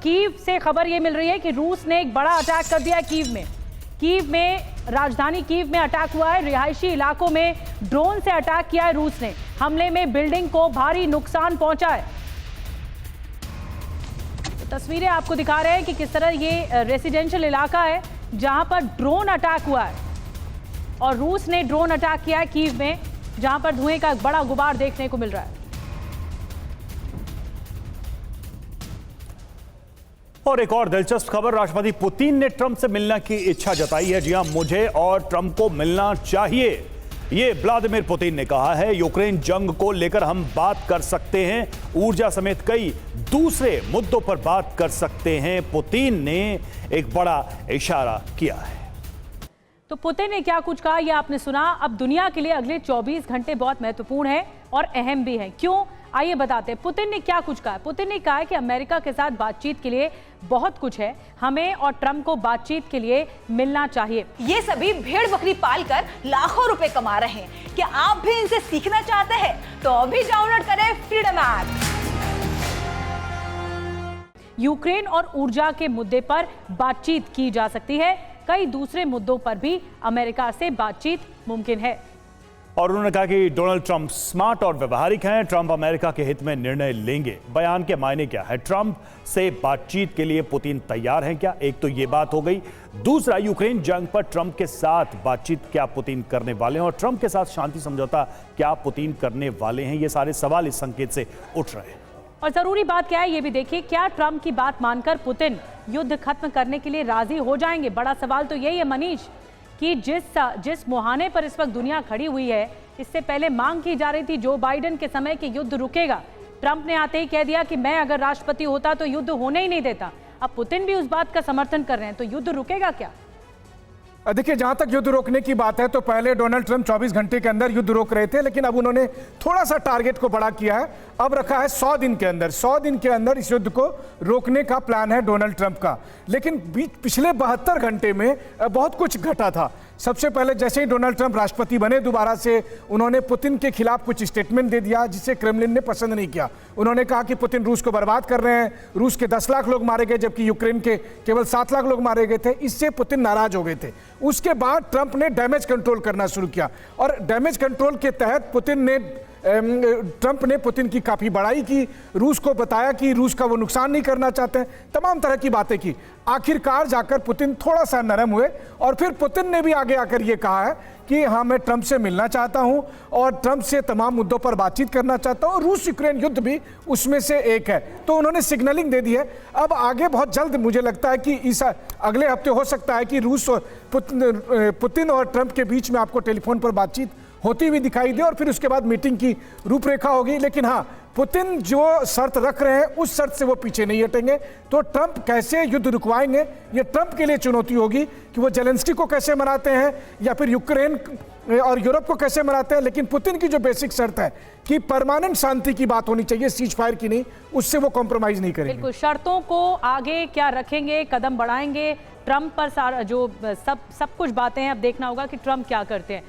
Kyiv से खबर ये मिल रही है कि रूस ने एक बड़ा अटैक कर दिया है कीव में राजधानी कीव में अटैक हुआ है। रिहायशी इलाकों में ड्रोन से अटैक किया है रूस ने। हमले में बिल्डिंग को भारी नुकसान पहुंचा है। तो तस्वीरें आपको दिखा रहे हैं कि किस तरह ये रेसिडेंशियल इलाका है जहां पर ड्रोन अटैक हुआ है और रूस ने ड्रोन अटैक किया है कीव में, जहां पर धुएं का एक बड़ा गुबार देखने को मिल रहा है। और एक और दिलचस्प खबर, राष्ट्रपति पुतिन ने ट्रंप से मिलने की इच्छा जताई है। जी हां, मुझे और ट्रंप को मिलना चाहिए, ये व्लादिमीर पुतिन ने कहा है। यूक्रेन जंग को लेकर हम बात कर सकते हैं, ऊर्जा समेत कई दूसरे मुद्दों पर बात कर सकते हैं। पुतिन ने एक बड़ा इशारा किया है। तो पुतिन ने क्या कुछ कहा ये आपने सुना। अब दुनिया के लिए अगले 24 घंटे बहुत महत्वपूर्ण है और अहम भी है। क्यों, आइए बताते हैं। पुतिन ने क्या कुछ कहा। पुतिन ने कहा है कि अमेरिका के साथ बातचीत के लिए बहुत कुछ है, हमें और ट्रंप को बातचीत के लिए मिलना चाहिए। ये सभी भेड़ बकरी पालकर लाखों रुपए कमा रहे हैं। क्या आप भी इनसे सीखना चाहते हैं? तो अभी डाउनलोड करें फ्रीडम ऐप। यूक्रेन और ऊर्जा के मुद्दे पर बातचीत की जा सकती है, कई दूसरे मुद्दों पर भी अमेरिका से बातचीत मुमकिन है। और उन्होंने कहा कि डोनाल्ड ट्रंप स्मार्ट और व्यवहारिक हैं, ट्रंप अमेरिका के हित में निर्णय लेंगे। बयान के मायने क्या है? ट्रंप से बातचीत के लिए पुतिन तैयार हैं क्या? एक तो ये बात हो गई। दूसरा, यूक्रेन जंग पर ट्रंप के साथ बातचीत क्या पुतिन करने वाले हैं और ट्रंप के साथ शांति समझौता क्या पुतिन करने वाले हैं? ये सारे सवाल इस संकेत से उठ रहे हैं। और जरूरी बात क्या है ये भी देखिए, क्या ट्रंप की बात मानकर पुतिन युद्ध खत्म करने के लिए राजी हो जाएंगे? बड़ा सवाल तो यही है मनीष कि जिस मुहाने पर इस वक्त दुनिया खड़ी हुई है, इससे पहले मांग की जा रही थी जो बाइडेन के समय कि युद्ध रुकेगा। ट्रंप ने आते ही कह दिया कि मैं अगर राष्ट्रपति होता तो युद्ध होने ही नहीं देता। अब पुतिन भी उस बात का समर्थन कर रहे हैं, तो युद्ध रुकेगा क्या? देखिए, जहां तक युद्ध रोकने की बात है तो पहले डोनाल्ड ट्रंप 24 घंटे के अंदर युद्ध रोक रहे थे, लेकिन अब उन्होंने थोड़ा सा टारगेट को बड़ा किया है। अब रखा है 100 दिन के अंदर। 100 दिन के अंदर इस युद्ध को रोकने का प्लान है डोनाल्ड ट्रंप का। लेकिन पिछले 72 घंटे में बहुत कुछ घटा था। सबसे पहले जैसे ही डोनाल्ड ट्रंप राष्ट्रपति बने दोबारा से, उन्होंने पुतिन के खिलाफ कुछ स्टेटमेंट दे दिया जिसे क्रेमलिन ने पसंद नहीं किया। उन्होंने कहा कि पुतिन रूस को बर्बाद कर रहे हैं, रूस के 10 लाख लोग मारे गए जबकि यूक्रेन के केवल 7 लाख लोग मारे गए थे। इससे पुतिन नाराज हो गए थे। उसके बाद ट्रंप ने डैमेज कंट्रोल करना शुरू किया और डैमेज कंट्रोल के तहत ट्रंप ने पुतिन की काफी बड़ाई की, रूस को बताया कि रूस का वो नुकसान नहीं करना चाहते हैं, तमाम तरह की बातें की। आखिरकार जाकर पुतिन थोड़ा सा नरम हुए और फिर पुतिन ने भी आगे आकर ये कहा है कि हाँ, मैं ट्रंप से मिलना चाहता हूं और ट्रंप से तमाम मुद्दों पर बातचीत करना चाहता हूं। रूस यूक्रेन युद्ध भी उसमें से एक है, तो उन्होंने सिग्नलिंग दे दी है। अब आगे बहुत जल्द मुझे लगता है कि इस अगले हफ्ते हो सकता है कि रूस और पुतिन और ट्रंप के बीच में आपको टेलीफोन पर बातचीत होती हुई दिखाई दे और फिर उसके बाद मीटिंग की रूपरेखा होगी। लेकिन हाँ, पुतिन जो शर्त रख रहे हैं उस शर्त से वो पीछे नहीं हटेंगे। तो ट्रंप कैसे युद्ध रुकवाएंगे, ये ट्रंप के लिए चुनौती होगी कि वो जेलेंस्की को कैसे मनाते हैं या फिर यूक्रेन और यूरोप को कैसे मनाते हैं। लेकिन पुतिन की जो बेसिक शर्त है कि परमानेंट शांति की बात होनी चाहिए, सीज फायर की नहीं, उससे वो कॉम्प्रोमाइज नहीं करेंगे। बिल्कुल, शर्तों को आगे क्या रखेंगे, कदम बढ़ाएंगे ट्रंप पर, सारा जो सब कुछ बातें हैं, अब देखना होगा कि ट्रंप क्या करते हैं।